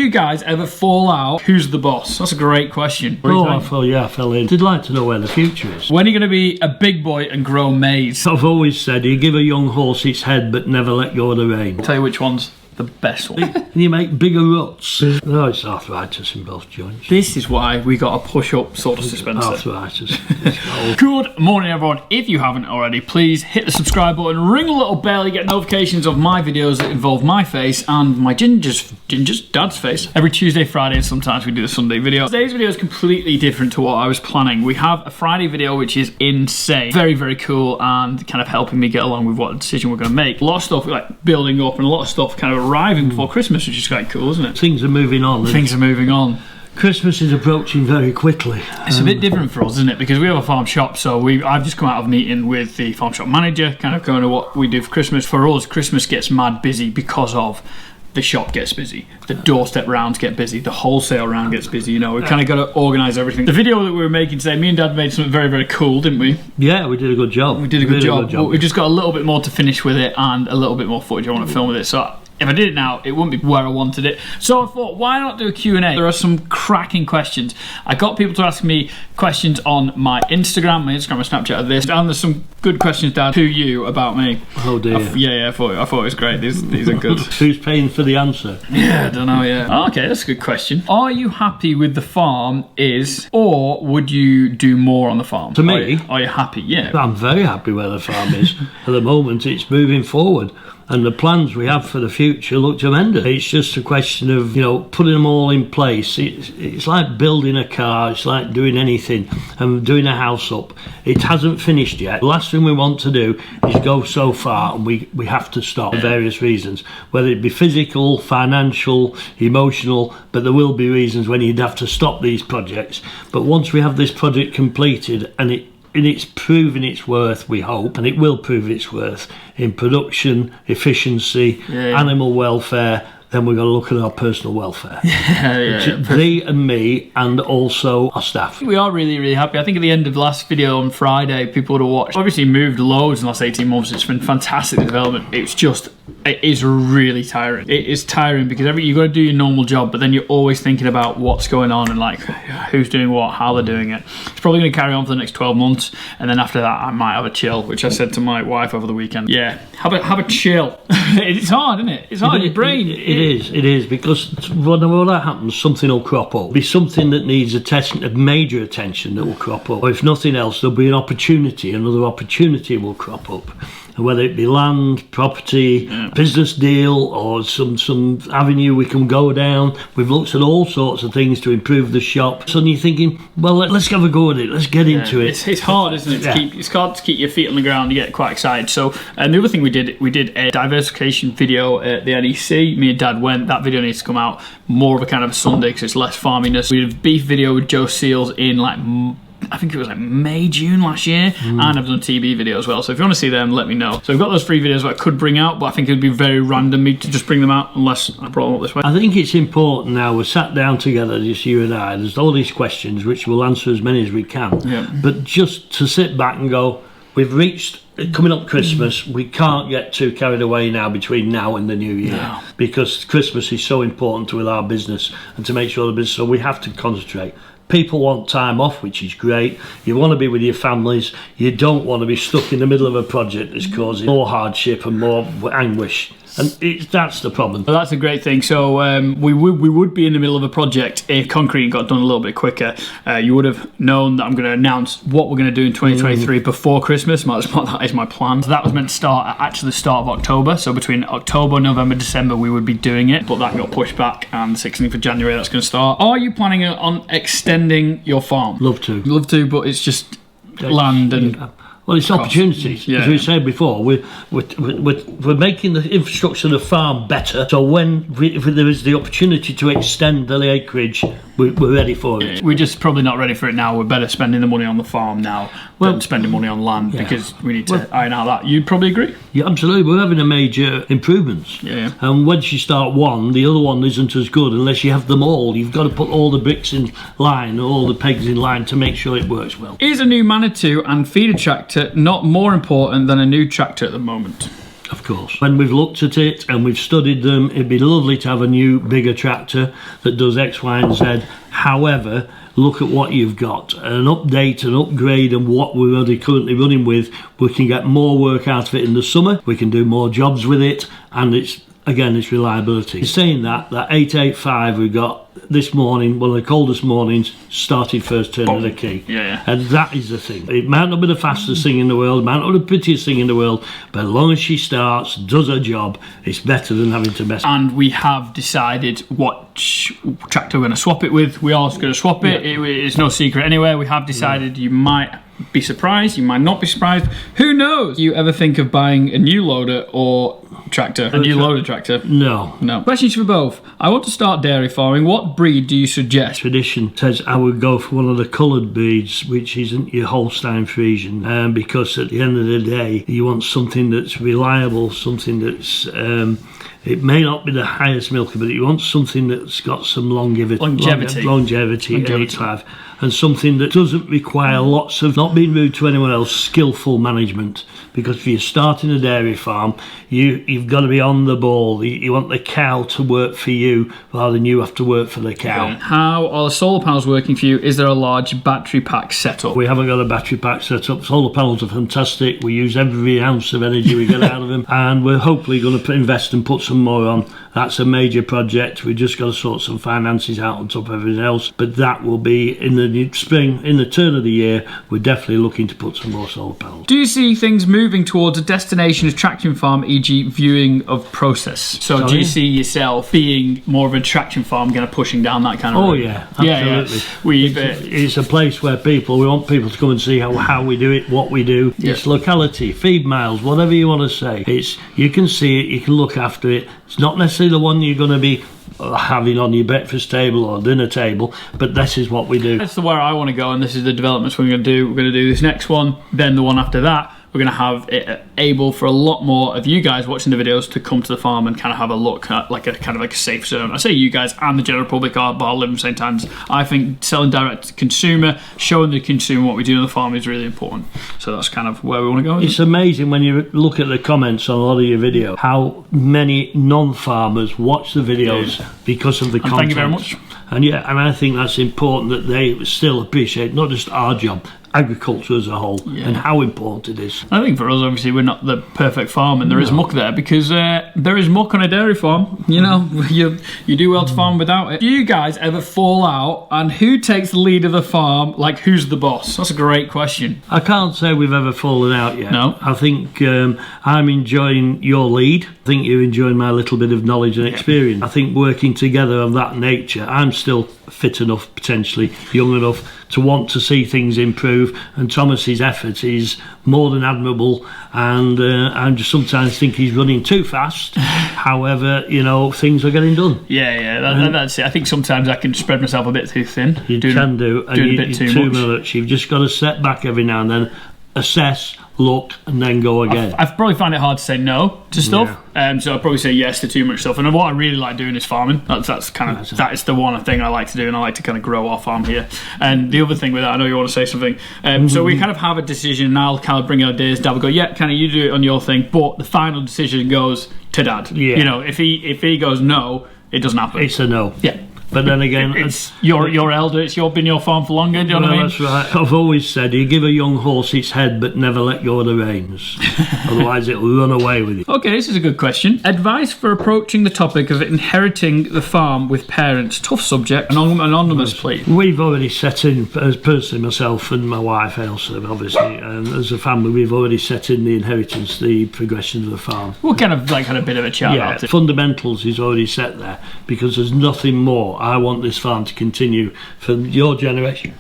you guys ever fall out? Who's the boss? That's a great question. I fell in. I'd like to know where the future is. When are you going to be a big boy and grow maize? I've always said, you give a young horse its head, but never let go of the rein. I'll tell you which one's the best one. And you make bigger ruts. No, it's arthritis in both joints. This is why we got a push-up sort of dispenser. Arthritis. Good morning, everyone. If you haven't already, please hit the subscribe button, ring the little bell, you get notifications of my videos that involve my face and my Ginger's dad's face. Every Tuesday, Friday, and sometimes we do the Sunday video. Today's video is completely different to what I was planning. We have a Friday video, which is insane. Very, very cool, and kind of helping me get along with what decision we're going to make. A lot of stuff like building up, and a lot of stuff kind of arriving before Christmas, which is quite cool, isn't it? Things are moving on. Things are moving on. Christmas is approaching very quickly. It's a bit different for us, isn't it? Because we have a farm shop, so I've just come out of a meeting with the farm shop manager, kind of going to what we do for Christmas. For us, Christmas gets mad busy because of the shop gets busy, the doorstep rounds get busy, the wholesale round gets busy, you know, we've kind of got to organise everything. The video that we were making today, me and Dad made something very, very cool, didn't we? Yeah, we did a good job. We did a good job. But we've just got a little bit more to finish with it and a little bit more footage I want to film with it, so if I did it now, it wouldn't be where I wanted it. So I thought, why not do a Q&A? There are some cracking questions. I got people to ask me questions on my Instagram and Snapchat of this. And there's some good questions, Dad, to you about me. Oh dear. I thought it was great. These are good. Who's paying for the answer? Yeah, I don't know, yeah. Okay, that's a good question. Are you happy with the farm or would you do more on the farm? To me? Are you happy? Yeah. I'm very happy where the farm is. At the moment, it's moving forward. And the plans we have for the future look tremendous. It's just a question of, you know, putting them all in place. It's like building a car, it's like doing anything and doing a house up. It hasn't finished yet. The last thing we want to do is go so far and we have to stop for various reasons, whether it be physical, financial, emotional, but there will be reasons when you'd have to stop these projects. But once we have this project completed and it's proven its worth, we hope, and it will prove its worth in production, efficiency, animal welfare, then we've got to look at our personal welfare. Thee and me, and also our staff. We are really, really happy. I think at the end of the last video on Friday, people would have watched. Obviously moved loads in the last 18 months. It's been fantastic development. It is really tiring. It is tiring because you've got to do your normal job, but then you're always thinking about what's going on and like who's doing what, how they're doing it. It's probably going to carry on for the next 12 months, and then after that I might have a chill, which I said to my wife over the weekend. Yeah, have a chill. It's hard, isn't it? It's hard. Your brain. It is because whenever that happens, something will crop up. It'll be something that needs a major attention that will crop up. Or if nothing else, there'll be an opportunity. Another opportunity will crop up. And whether it be land, property, business deal, or some avenue we can go down. We've looked at all sorts of things to improve the shop. Suddenly you're thinking, well, let's have a go at it. Let's get into it. It's hard, isn't it? It's hard to keep your feet on the ground. You get quite excited. So, and the other thing we did a diversification video at the NEC. Me and Dad went. That video needs to come out more of a kind of a Sunday because it's less farminess. We did a beef video with Joe Seals in like, I think it was like May, June last year, and I've done a TB video as well, so if you want to see them, let me know. So we've got those 3 videos that I could bring out, but I think it would be very random me to just bring them out unless I brought them up this way. I think it's important now, we're sat down together, just you and I, there's all these questions which we'll answer as many as we can, but just to sit back and go, we've reached, coming up Christmas, we can't get too carried away now between now and the new year, because Christmas is so important to our business and to make sure the business, so we have to concentrate. People want time off, which is great. You want to be with your families. You don't want to be stuck in the middle of a project that's causing more hardship and more anguish. And that's the problem. Well, that's a great thing. So we would be in the middle of a project if concrete got done a little bit quicker. You would have known that I'm going to announce what we're going to do in 2023 before Christmas. That is my plan. So that was meant to start at actually the start of October. So between October, November, December, we would be doing it. But that got pushed back, and the 16th of January, that's going to start. Are you planning on extending your farm? Love to, but it's just land and... Well, it's opportunities. As we said before, we're making the infrastructure of the farm better. So if there is the opportunity to extend the acreage, we're ready for it. We're just probably not ready for it now. We're better spending the money on the farm now than spending money on land because we need to iron out that. You'd probably agree? Yeah, absolutely. We're having a major improvements. And once you start one, the other one isn't as good unless you have them all. You've got to put all the bricks in line, all the pegs in line to make sure it works well. Is a new Manitou and feeder tractor not more important than a new tractor at the moment? Of course. When we've looked at it and we've studied them, it'd be lovely to have a new, bigger tractor that does X, Y, and Z. However, look at what you've got. An update, an upgrade, and what we're already currently running with, we can get more work out of it in the summer. We can do more jobs with it, and it's reliability. Saying that 885 we got this morning, one of the coldest mornings, started first turn of the key. Yeah. And that is the thing. It might not be the fastest thing in the world, might not be the prettiest thing in the world, but as long as she starts, does her job, it's better than having to mess. And we have decided what tractor we're going to swap it with. We are going to swap it. It's no secret anywhere. We have decided. You might be surprised, you might not be surprised. Who knows? Do you ever think of buying a new loader or tractor? A new loader tractor? No. Questions for both. I want to start dairy farming. What breed do you suggest? Tradition says I would go for one of the coloured breeds, which isn't your Holstein Friesian, because at the end of the day, you want something that's reliable, something that's it may not be the highest milker, but you want something that's got some longevity in its life, and something that doesn't require lots of, not being rude to anyone else, skillful management. Because if you're starting a dairy farm, you've got to be on the ball. You want the cow to work for you rather than you have to work for the cow. Okay. How are the solar panels working for you? Is there a large battery pack set up? We haven't got a battery pack set up. Solar panels are fantastic. We use every ounce of energy we get out of them, and we're hopefully going to invest and put some more on. That's a major project. We've just got to sort some finances out on top of everything else, but that will be in the spring, in the turn of the year. We're definitely looking to put some more solar panels. Do you see things moving towards a destination traction farm, e.g. viewing of process? So do you see yourself being more of a traction farm, kind of pushing down that kind of road? Yeah, absolutely. It's a place where we want people to come and see how we do it, what we do. Yeah. It's locality, feed miles, whatever you want to say. You can see it, you can look after it. It's not necessarily the one you're going to be having on your breakfast table or dinner table, but this is what we do. That's where I want to go, and this is the developments we're going to do. We're going to do this next one, then the one after that. We're going to have it able for a lot more of you guys watching the videos to come to the farm and kind of have a look at like a safe zone. I say you guys and the general public are, but I'll live in St. Anne's. I think selling direct to consumer, showing the consumer what we do on the farm is really important. So that's kind of where we want to go. It's amazing when you look at the comments on a lot of your video, how many non-farmers watch the videos because of the content. Thank you very much. And I think that's important that they still appreciate not just our job, agriculture as a whole, and how important it is. I think for us, obviously, we're not the perfect farm, and there is muck there because there is muck on a dairy farm. You know, you do well to farm without it. Do you guys ever fall out, and who takes the lead of the farm? Like, who's the boss? That's a great question. I can't say we've ever fallen out yet. No. I think I'm enjoying your lead. I think you're enjoying my little bit of knowledge and experience. I think working together of that nature, I'm still fit enough, potentially young enough, to want to see things improve, and Thomas's effort is more than admirable, and I just sometimes think he's running too fast. However, things are getting done. That's it. I think sometimes I can spread myself a bit too thin. You can do, and doing a bit too much. You've just got to step back every now and then, assess, look, and then go again. I've probably found it hard to say no to stuff, so I'll probably say yes to too much stuff. And what I really like doing is farming. That is the one thing I like to do, and I like to kind of grow our farm here. And the other thing with that, I know you want to say something. So we kind of have a decision, and I'll kind of bring ideas. Dad will go, yeah, kind of you do it on your thing, but the final decision goes to Dad. Yeah. If he goes no, it doesn't happen. It's a no. Yeah. But then again, it's your elder. It's been your farm for longer. Do you know what I mean? That's right. I've always said you give a young horse its head, but never let go of the reins. Otherwise, it'll run away with you. Okay, this is a good question. Advice for approaching the topic of inheriting the farm with parents. Tough subject. Anonymous, please. We've already set in, as personally myself and my wife Elsa, obviously, and as a family, we've already set in the inheritance, the progression of the farm. We'll kind of had a bit of a chat about it. Fundamentals is already set there because there's nothing more. I want this farm to continue for your generation,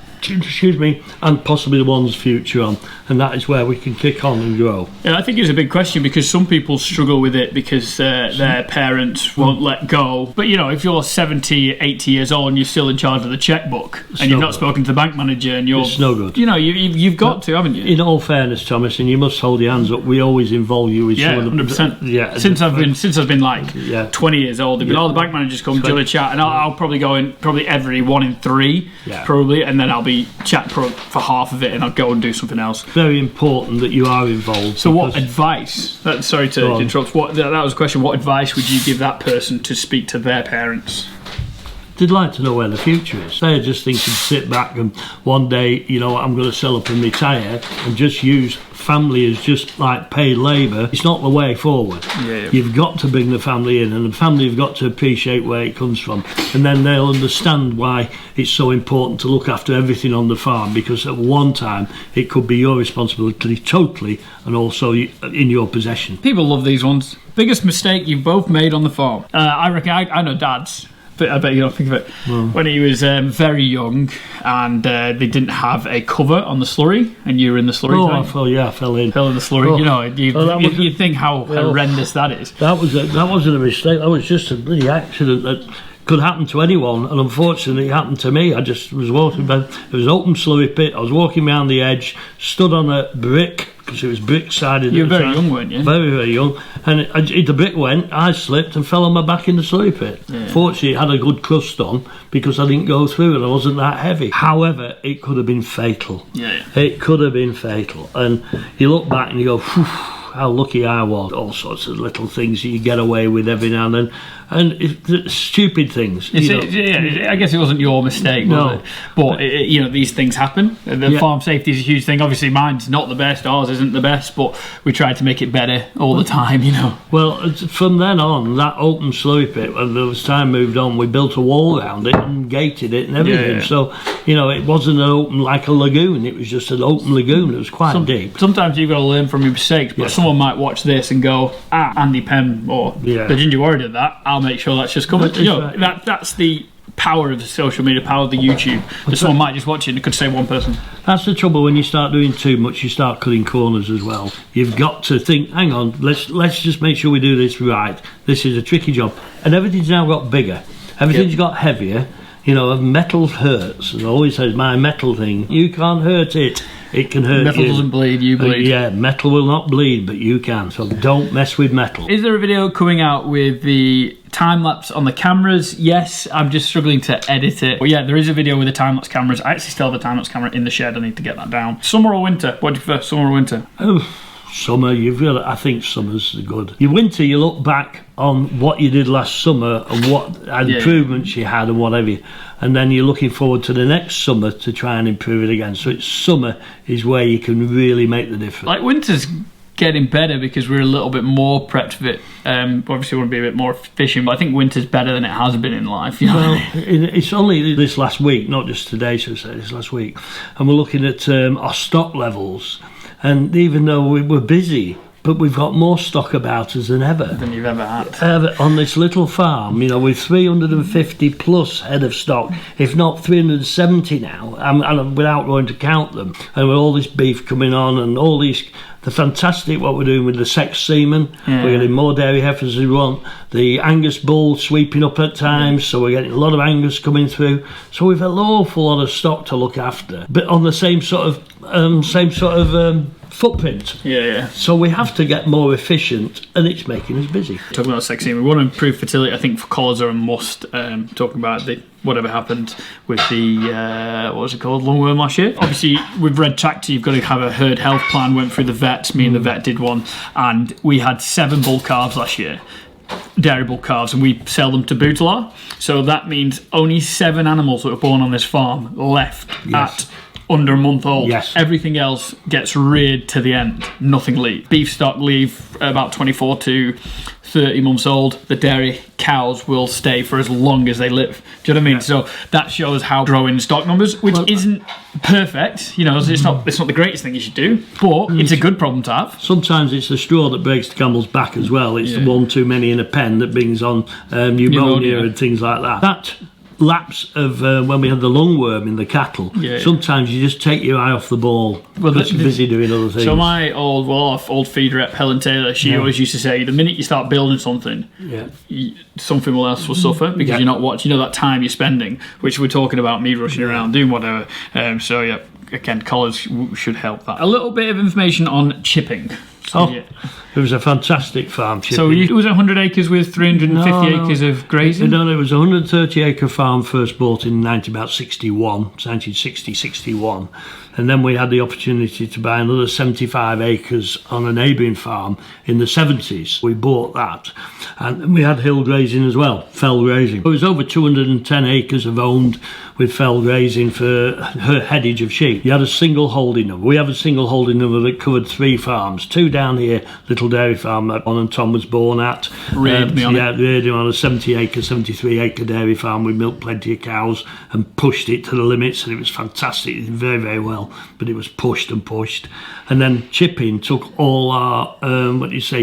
and possibly the one's future on, and that is where we can kick on and grow. Yeah, I think it's a big question because some people struggle with it because their parents won't let go. But if you're 70, 80 years old and you're still in charge of the checkbook and you've not spoken to the bank manager and it's no good. You've got to, haven't you? In all fairness, Thomas, and you must hold your hands up, we always involve you with some of the 100%. Yeah, since I've been like 20 years old, the bank managers come to the chat, and I'll probably go in every 1 in 3 probably, and then I'll be maybe chat for half of it and I'll go and do something else. Very important that you are involved. So what advice, sorry to interrupt, that was a question, what advice would you give that person to speak to their parents? They'd like to know where the future is. They're just thinking to sit back and one day, you know, I'm going to sell up and retire and just use family as just like paid labour. It's not the way forward. Yeah. You've got to bring the family in, and the family have got to appreciate where it comes from, and then they'll understand why it's so important to look after everything on the farm, because at one time it could be your responsibility totally and also in your possession. People love these ones. Biggest mistake you've both made on the farm? I reckon I know Dad's. But I bet you don't think of it. Well, when he was very young and they didn't have a cover on the slurry and you were in the slurry tank. I fell in. Fell in the slurry. Oh. You know, you think how horrendous that is. That wasn't a mistake. That was just a bloody accident that could happen to anyone, and unfortunately it happened to me. I just was walking by, it was an open slurry pit. I was walking around the edge, stood on a brick, because it was brick sided. You were very young, weren't you? Very, very young. And the brick went, I slipped and fell on my back in the slurry pit. Yeah. Fortunately, it had a good crust on because I didn't go through and I wasn't that heavy. However, it could have been fatal. Yeah. It could have been fatal. And you look back and you go, phew, how lucky I was. All sorts of little things that you get away with every now and then. And stupid things. I guess it wasn't your mistake, was it? But you know, these things happen. The farm safety is a huge thing. Obviously, mine's not the best. Ours isn't the best, but we try to make it better all the time. You know. Well, from then on, that open slurry pit, as time moved on, we built a wall around it and gated it and everything. Yeah. So you know, it wasn't an open like a lagoon. It was just an open lagoon. It was quite deep. Sometimes you've got to learn from your mistakes. But someone might watch this and go, Andy Penn or the Ginger Warrior did that. I'll make sure that's just coming. You know, that's the power of the social media, power of the YouTube. That someone might just watch it and it could say one person. That's the trouble when you start doing too much. You start cutting corners as well. You've got to think, hang on, let's just make sure we do this right. This is a tricky job, and everything's now got bigger. Everything's got heavier. You know, metal hurts. As I always say, my metal thing. You can't hurt it. It can hurt metal you. Doesn't bleed, you bleed. Yeah, metal will not bleed, but you can. So don't mess with metal. Is there a video coming out with the time-lapse on the cameras? Yes, I'm just struggling to edit it. But yeah, there is a video with the time-lapse cameras. I actually still have the time-lapse camera in the shed. I need to get that down. Summer or winter? What do you prefer, summer or winter? Summer, I think summer's good. Your winter, you look back on what you did last summer and what improvements you had and whatever, and then you're looking forward to the next summer to try and improve it again. So summer is where you can really make the difference. Like winter's getting better because we're a little bit more prepped for it. Obviously we want to be a bit more efficient, but I think winter's better than it has been in life. You know? Well, it's only this last week, not just today, so to say, this last week, and we're looking at our stock levels. And even though we're busy, but we've got more stock about us than ever. Than you've ever had. On this little farm, you know, with 350 plus head of stock, if not 370 now, and without going to count them. And with all this beef coming on and all these, the fantastic what we're doing with the sex semen, we're getting more dairy heifers as we want. The Angus bull sweeping up at times, so we're getting a lot of Angus coming through. So we've an awful lot of stock to look after, but on the same sort of footprint. Yeah. So we have to get more efficient, and it's making us busy. Talking about sex semen, we want to improve fertility. I think for collars are a must. Talking about whatever happened with the what was it called, lungworm last year. Obviously with red tractor you've got to have a herd health plan. Went through the vets, me and the vet did one, and we had 7 bull calves last year, dairy bull calves, and we sell them to Boutelar. So that means only 7 animals that were born on this farm left at under a month old. Yes. Everything else gets reared to the end. Nothing leaves. Beef stock leave about 24 to 30 months old. The dairy cows will stay for as long as they live. Do you know what I mean? Yeah. So that shows how growing stock numbers, which isn't perfect. You know, it's not the greatest thing you should do, but it's a good problem to have. Sometimes it's the straw that breaks the camel's back as well. It's the one too many in a pen that brings on pneumonia and things like that. That lapse of when we had the lungworm in the cattle, sometimes you just take your eye off the ball because you're busy doing other things. So my old feed rep Helen Taylor, she always used to say, the minute you start building something, something else will suffer because you're not watching. You know, that time you're spending, which we're talking about, me rushing around doing whatever. Again, collars should help that. A little bit of information on chipping. So, It was a fantastic farm. So was it 100 acres with 350 acres of grazing? No, it was a 130-acre farm first bought in 1960, 61. And then we had the opportunity to buy another 75 acres on a neighbouring farm in the 70s. We bought that. And we had hill grazing as well, fell grazing. It was over 210 acres of owned with fell grazing for her headage of sheep. You had a single holding number. We have a single holding number that covered 3 farms. 2 down here, Little Dairy Farm that John and Tom was born at. Reared me on it. Reared him on a 73-acre dairy farm. We milked plenty of cows and pushed it to the limits, and it was fantastic. It did very, very well. But it was pushed and pushed. And then chipping took all our,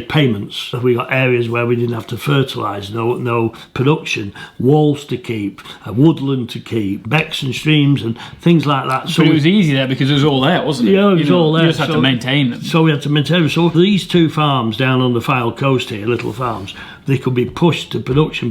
payments. We got areas where we didn't have to fertilise, no production, walls to keep, a woodland to keep, becks and streams and things like that. So it was easy there because it was all there, wasn't it? Yeah, it was all there. You just had to maintain them. So we had to maintain them. So these 2 farms down on the Fylde coast here, little farms, they could be pushed to production,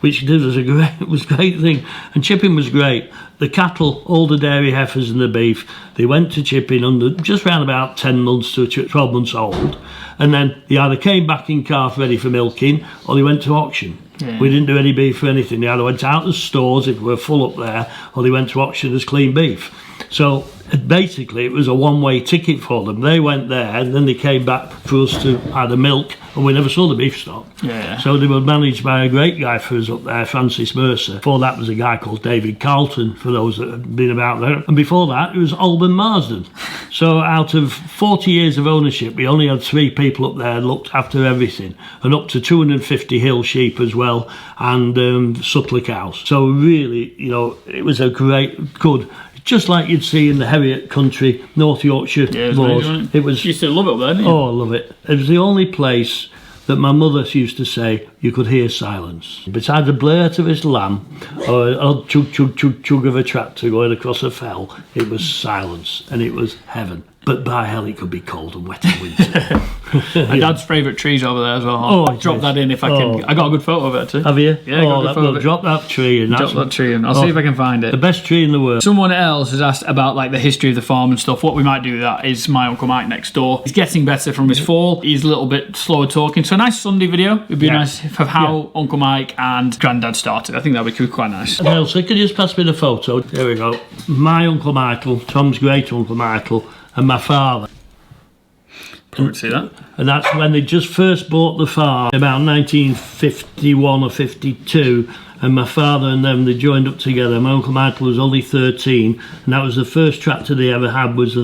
which was a great thing. And chipping was great. The cattle, all the dairy heifers and the beef, they went to chipping under just around about 10 months to 12 months old, and then they either came back in calf ready for milking or they went to auction. Yeah. We didn't do any beef or anything. They either went out of stores if we were full up there, or they went to auction as clean beef. So basically it was a one-way ticket for them. They went there and then they came back for us to either milk, and we never saw the beef stock. Yeah. So they were managed by a great guy for us up there, Francis Mercer. Before that was a guy called David Carlton, for those that have been about there. And before that it was Alban Marsden. So out of 40 years of ownership, we only had 3 people up there looked after everything, and up to 250 hill sheep as well, and suttler cows. So really, it was a good, just like you'd see in the Herriot country, North Yorkshire. Yeah, it was. You used to love it up there, didn't you? Oh, I love it. It was the only place that my mother used to say you could hear silence. Besides the blurt of his lamb or an odd chug chug chug chug of a tractor going across a fell, it was silence, and it was heaven. But by hell, it could be cold and wet in winter. My dad's favourite tree's over there as well. I'll drop that in if I can. I got a good photo of it too. Have you? Yeah, I got a good photo of it. Drop that tree in. Drop that tree in. I'll see if I can find it. The best tree in the world. Someone else has asked about the history of the farm and stuff. What we might do with that is my Uncle Mike next door. He's getting better from his fall. He's a little bit slower talking. So a nice Sunday video. It'd be nice of how Uncle Mike and Grandad started. I think that would be quite nice. Elsie, could you just pass me the photo? There we go. My Uncle Michael, Tom's great Uncle Michael, and my father. Can't see that. And that's when they just first bought the farm, about 1951 or 52, and my father and them, they joined up together. My Uncle Michael was only 13, and that was the first tractor they ever had, was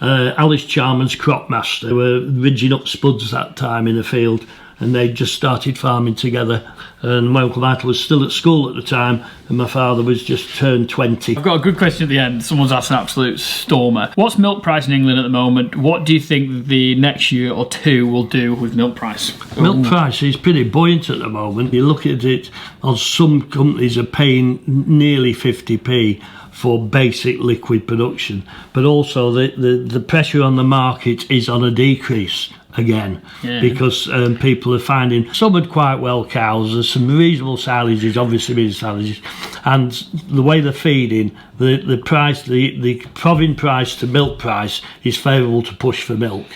Alice Charman's Cropmaster. They were ridging up spuds that time in the field, and they just started farming together. And my Uncle Michael was still at school at the time, and my father was just turned 20. I've got a good question at the end. Someone's asked an absolute stormer. What's milk price in England at the moment? What do you think the next year or 2 will do with milk price? Milk price is pretty buoyant at the moment. You look at it, on some companies are paying nearly 50p for basic liquid production, but also the pressure on the market is on a decrease again, because people are finding some had quite well cows. There's some reasonable silages, obviously being silages, and the way they're feeding, the price, the proving price to milk price is favourable to push for milk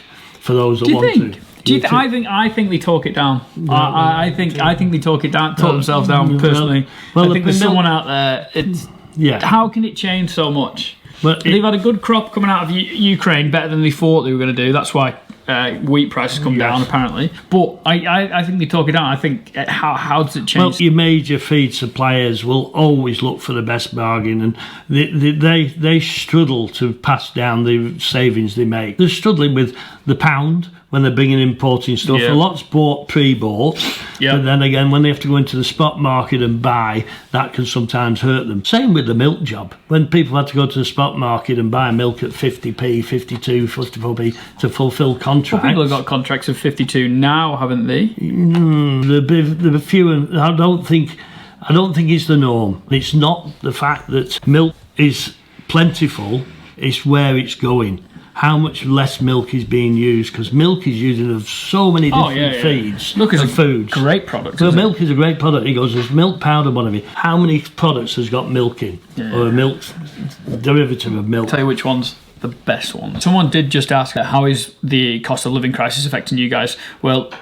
for those that want to. I think they talk it down. No, I think they talk it down, talk themselves down personally. Well, I think there's someone out there. How can it change so much? Well, they've had a good crop coming out of Ukraine, better than they thought they were going to do. That's why wheat prices come down apparently. But I think they talk it down. I think how does it change? Well, your major feed suppliers will always look for the best bargain, and they struggle to pass down the savings they make. They're struggling with the pound when they're bringing importing stuff. A lot's pre-bought, but then again, when they have to go into the spot market and buy, that can sometimes hurt them. Same with the milk job. When people had to go to the spot market and buy milk at 50p, 52, 54p to fulfil contracts. Well, people have got contracts of 52 now, haven't they? They're few, and I don't think it's the norm. It's not the fact that milk is plentiful, it's where it's going. How much less milk is being used, because milk is used in so many different feeds and foods. Great product. So milk is a great product. He goes, there's milk powder, whatever. How many products has got milk in, or a milk derivative of milk? Tell you which ones. the best ones. Someone did just ask, how is the cost of living crisis affecting you guys? Well,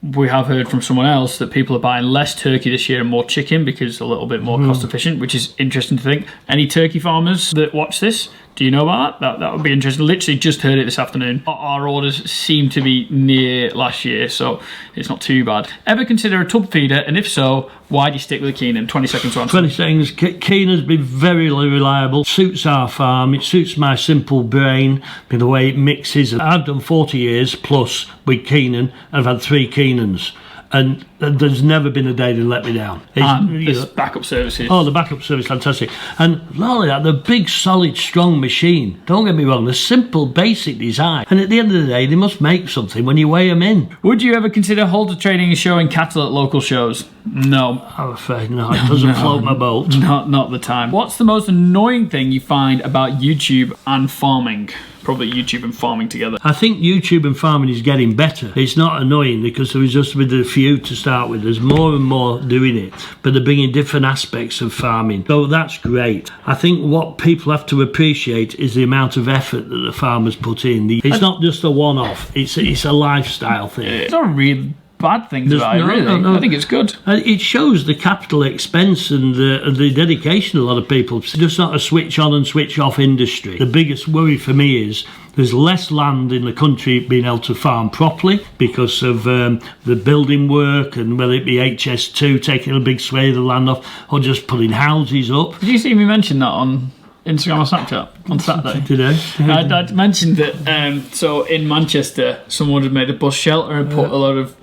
we have heard from someone else that people are buying less turkey this year and more chicken because it's a little bit more cost efficient, which is interesting to think. Any turkey farmers that watch this, do you know about that? That would be interesting. Literally just heard it this afternoon. Our orders seem to be near last year, so it's not too bad. Ever consider a tub feeder? And if so, why do you stick with a Keenan? 20 seconds to answer. 20 seconds. Keenan's been very reliable. Suits our farm. It suits my simple brain in the way it mixes. I've done 40 years plus with Keenan. I've had 3 Keenans. And there's never been a day they let me down. There's backup services. Oh, the backup service, fantastic. And not only that, the big, solid, strong machine. Don't get me wrong, the simple, basic design. And at the end of the day, they must make something when you weigh them in. Would you ever consider halter trading and showing cattle at local shows? No. I'm afraid no, it doesn't float my boat. Not the time. What's the most annoying thing you find about YouTube and farming? Probably YouTube and farming together. I think YouTube and farming is getting better. It's not annoying because there was just with a few to start with. There's more and more doing it, but they're bringing different aspects of farming. So that's great. I think what people have to appreciate is the amount of effort that the farmers put in. It's not just a one-off. It's a lifestyle thing. It's not really bad things about it, really. No. I think it's good. It shows the capital expense and the dedication of a lot of people. It's just not a switch on and switch off industry. The biggest worry for me is there's less land in the country being able to farm properly because of the building work, and whether it be HS2 taking a big swathe of the land off or just putting houses up. Did you see me mention that on Instagram or Snapchat on Saturday? Did I? I'd mentioned that, so in Manchester, someone had made a bus shelter and put a lot of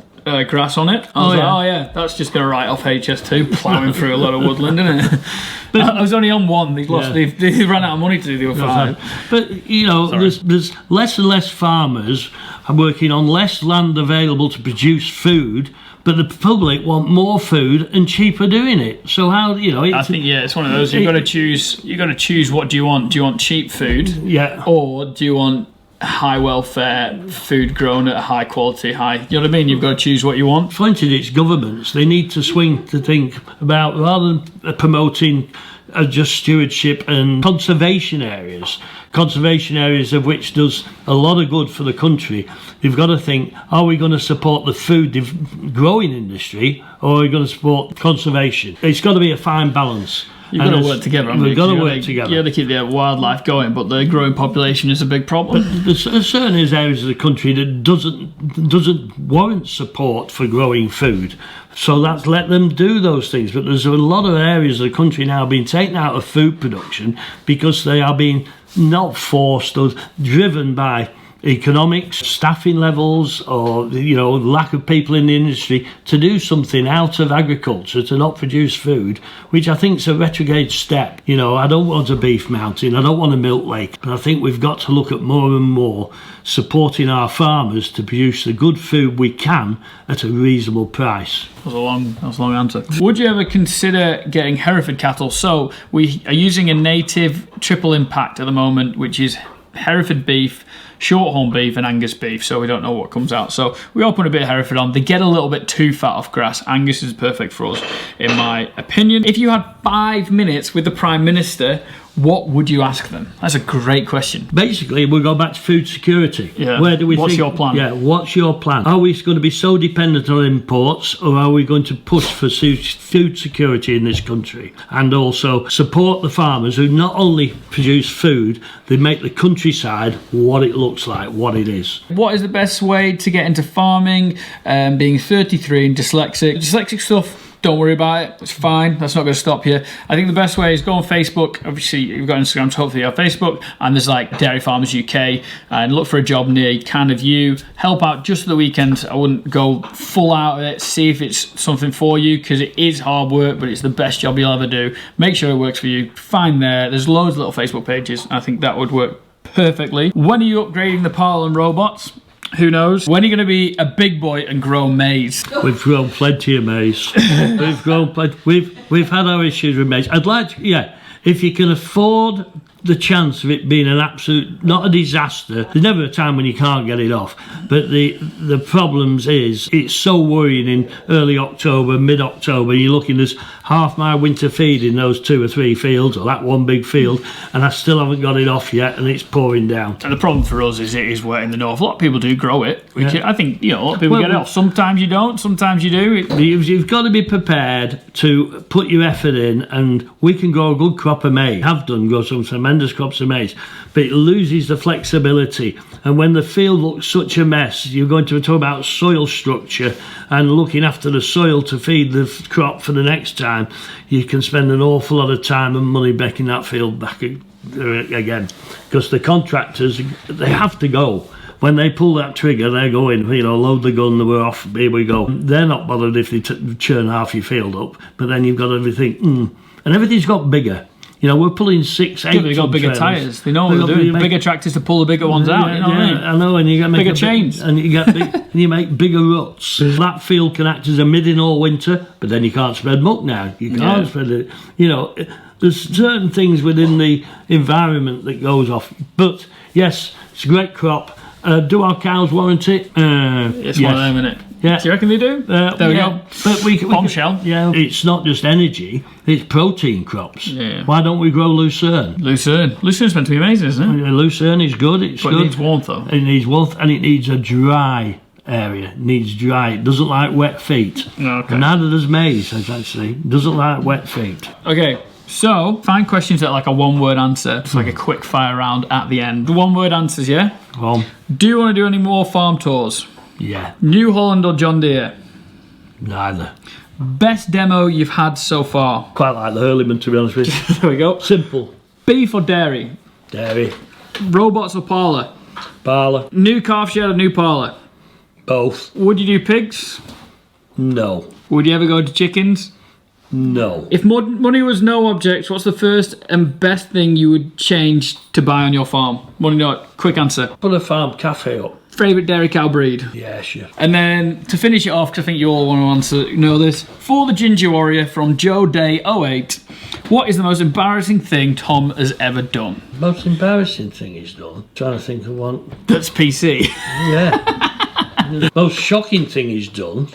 grass on it. I was like, oh yeah, that's just going to write off HS2, ploughing through a lot of woodland, isn't it? But I was only on one. They ran out of money to do the other 5. But you know, there's less and less farmers are working on less land available to produce food. But the public want more food and cheaper doing it. So how, you know? I think it's one of those. You've got to choose. You've got to choose. What do you want? Do you want cheap food? Yeah. Or do you want high welfare food grown at a high quality, you know what I mean? You've got to choose what you want. Pointed it's governments. They need to swing to think about, rather than promoting just stewardship and conservation areas of which does a lot of good for the country. You've got to think, are we going to support the food growing industry, or are we going to support conservation? It's got to be a fine balance. You've got to work together. We've got to work together. You got to keep the wildlife going, but the growing population is a big problem. But there's certain areas of the country that doesn't warrant support for growing food. So let them do those things. But there's a lot of areas of the country now being taken out of food production because they are being not forced or driven by economics, staffing levels, or lack of people in the industry to do something out of agriculture to not produce food, which I think is a retrograde step. I don't want a beef mountain, I don't want a milk lake, but I think we've got to look at more and more supporting our farmers to produce the good food we can at a reasonable price. That was a long answer. Would you ever consider getting Hereford cattle? So we are using a native triple impact at the moment, which is Hereford beef, shorthorn beef and Angus beef, so we don't know what comes out. So we open a bit of Hereford on. They get a little bit too fat off grass. Angus is perfect for us, in my opinion. If you had 5 minutes with the Prime Minister, what would you ask them? That's a great question. Basically, we'll go back to food security. Yeah. What's your plan? Yeah, what's your plan? Are we going to be so dependent on imports, or are we going to push for food security in this country? And also support the farmers who not only produce food, they make the countryside what it looks like, what it is. What is the best way to get into farming? Being 33 and dyslexic. Dyslexic stuff, don't worry about it, it's fine, that's not going to stop you. I think the best way is go on Facebook. Obviously you've got Instagram, so hopefully you have Facebook, and there's like Dairy Farmers UK, and look for a job near kind of you. Help out just for the weekend. I wouldn't go full out of it. See if it's something for you, because it is hard work, but it's the best job you'll ever do. Make sure it works for you. Find there's loads of little Facebook pages. I think that would work perfectly. When are you upgrading the Parlin robots? Who knows? When are you going to be a big boy and grow maize? We've grown plenty of maize. We've grown plenty. We've had our issues with maize. I'd like to, if you can afford the chance of it being an absolute, not a disaster. There's never a time when you can't get it off. But the problems is, it's so worrying in early October, mid-October. You're looking, there's half my winter feed in those 2 or 3 fields, or that one big field, and I still haven't got it off yet, and it's pouring down. And the problem for us is it is wet in the north. A lot of people do grow it, which I think, you know, a lot of people get it off. Sometimes you don't, sometimes you do. You've got to be prepared to put your effort in, and we can grow a good crop of maize. Have done grow some tremendous crops of maize, but it loses the flexibility. And when the field looks such a mess, you're going to talk about soil structure and looking after the soil to feed the crop for the next time. You can spend an awful lot of time and money making that field back again, because the contractors, they have to go. When they pull that trigger, they're going, you know, load the gun, we're off, here we go. They're not bothered if they churn half your field up, but then you've got everything, and everything's got bigger. You know, we're pulling 6, 8. They've got bigger tyres. They know what they're doing. Bigger tractors to pull the bigger ones out. You know what I mean? I know, and you get bigger chains, and you get and you make bigger ruts. That field can act as a midding all winter, but then you can't spread muck now. You can't spread it. You know, there's certain things within the environment that goes off. But yes, it's a great crop. Do our cows warrant it? It's one of them, isn't it? Yeah. Do you reckon they do? There we go. But we Bombshell. Yeah. It's not just energy, it's protein crops. Yeah. Why don't we grow lucerne? Lucerne's meant to be amazing, isn't it? Lucerne is good. It's but good. It needs warmth, though. It needs warmth, and it needs a dry area. It needs dry. It doesn't like wet feet. Okay. And neither does maize, actually. It doesn't like wet feet. Okay. So, find questions that are like a one-word answer. It's like a quick fire round at the end. One-word answers, yeah? Do you want to do any more farm tours? Yeah. New Holland or John Deere? Neither. Best demo you've had so far? Quite like the Hurleyman, to be honest with you. There we go. Simple. Beef or dairy? Dairy. Robots or parlour? Parlour. New calf shed or new parlour? Both. Would you do pigs? No. Would you ever go to chickens? No. If money was no object, what's the first and best thing you would change to buy on your farm? Money not. Quick answer. Put a farm cafe up. Favourite dairy cow breed? Yeah, sure. And then to finish it off, because I think you all want to know this, for the Ginger Warrior from Joe Day 08, what is the most embarrassing thing Tom has ever done? Most embarrassing thing he's done? I'm trying to think of one. That's PC. Yeah. The most shocking thing he's done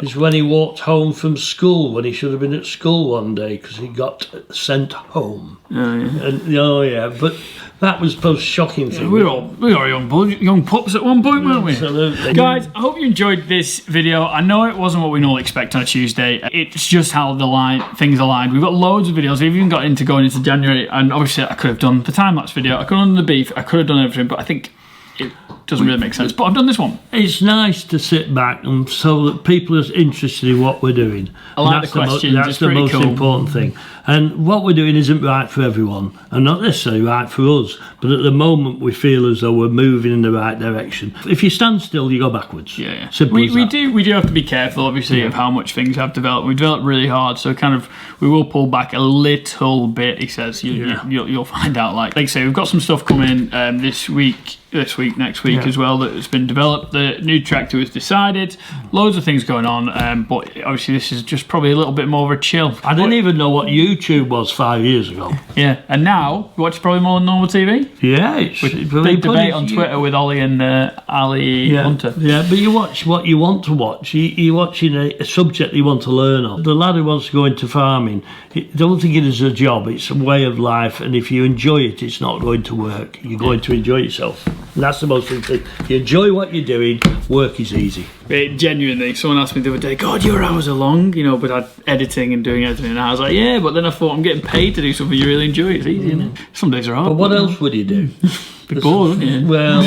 is when he walked home from school when he should have been at school one day because he got sent home. Oh yeah. But that was the most shocking thing. We were young pups at one point, weren't we? Absolutely. Guys, I hope you enjoyed this video. I know it wasn't what we normally expect on a Tuesday. It's just how things aligned. We've got loads of videos. We've even got into going into January, and obviously I could have done the time-lapse video. I could have done the beef. I could have done everything, but I think it doesn't really make sense. But I've done this one. It's nice to sit back and so that people are interested in what we're doing. I like the questions. That's the most important thing. And what we're doing isn't right for everyone, and not necessarily right for us, but at the moment we feel as though we're moving in the right direction. If you stand still, you go backwards. Yeah. Simple as that. We do have to be careful, obviously, of how much things have developed. We developed really hard, so we will pull back a little bit. He says you'll find out. Like I say, we've got some stuff coming this week, next week as well that has been developed. The new tractor was decided. Loads of things going on, but obviously this is just probably a little bit more of a chill. I didn't even know what YouTube was 5 years ago. Yeah, and now you watch probably more than normal TV. Yeah, it's big debate on Twitter with Ollie and Ali Hunter. Yeah, but you watch what you want to watch. You're watching a subject you want to learn on. The lad who wants to go into farming, don't think it is a job. It's a way of life, and if you enjoy it, it's not going to work. You're going to enjoy yourself. And that's the most important thing. If you enjoy what you're doing, work is easy. Genuinely, someone asked me the other day, God, your hours are long, but I'm editing and doing everything, and I was like, yeah, but then I thought I'm getting paid to do something you really enjoy. It's easy, isn't it? Some days are hard. But what else would you do? Be bored, wouldn't you? Well,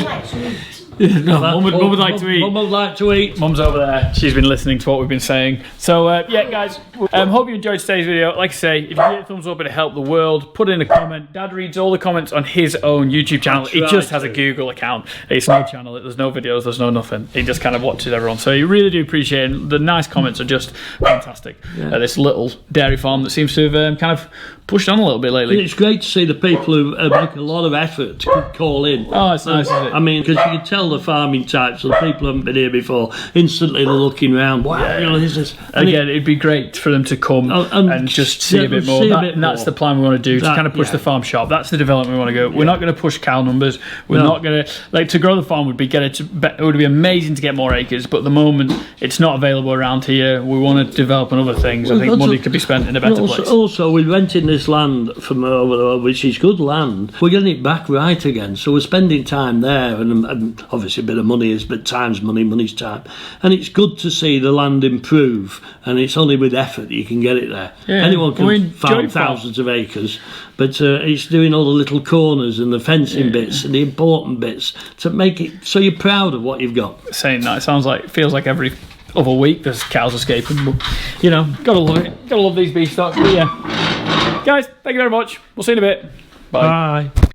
no, Mum would like to eat. Mum would like to eat. Mum's over there. She's been listening to what we've been saying. So, yeah, guys, hope you enjoyed today's video. Like I say, if you hit a thumbs up, it'll help the world. Put in a comment. Dad reads all the comments on his own YouTube channel. He just has a Google account. It's no channel. There's no videos. There's no nothing. He just kind of watches everyone. So you really do appreciate it. The nice comments are just fantastic. This little dairy farm that seems to have kind of pushed on a little bit lately. It's great to see the people who make a lot of effort to call in. Oh, it's nice, isn't it? I mean, because you can tell tell the farming types, so the people who haven't been here before, instantly they're looking around. Wow, you know, this is. Again, it'd be great for them to come and just see a bit more. And that's the plan we want to do, to kind of push the farm shop. That's the development we want to go. We're not going to push cow numbers. We're not going to, like, to grow the farm would be it would be amazing to get more acres, but at the moment it's not available around here. We want to develop on other things. I think money could be spent in a better place. Also, we're renting this land from over, which is good land. We're getting it back right again, so we're spending time there, and obviously a bit of money is, but time's money, money's time, and it's good to see the land improve. And it's only with effort that you can get it there. Yeah. Anyone can farm thousands of acres, but it's doing all the little corners and the fencing bits and the important bits to make it so you're proud of what you've got. Saying that, it feels like every other week there's cows escaping, but you know, gotta love it. Gotta love these beef stocks. But yeah, guys, thank you very much. We'll see you in a bit. Bye. Bye.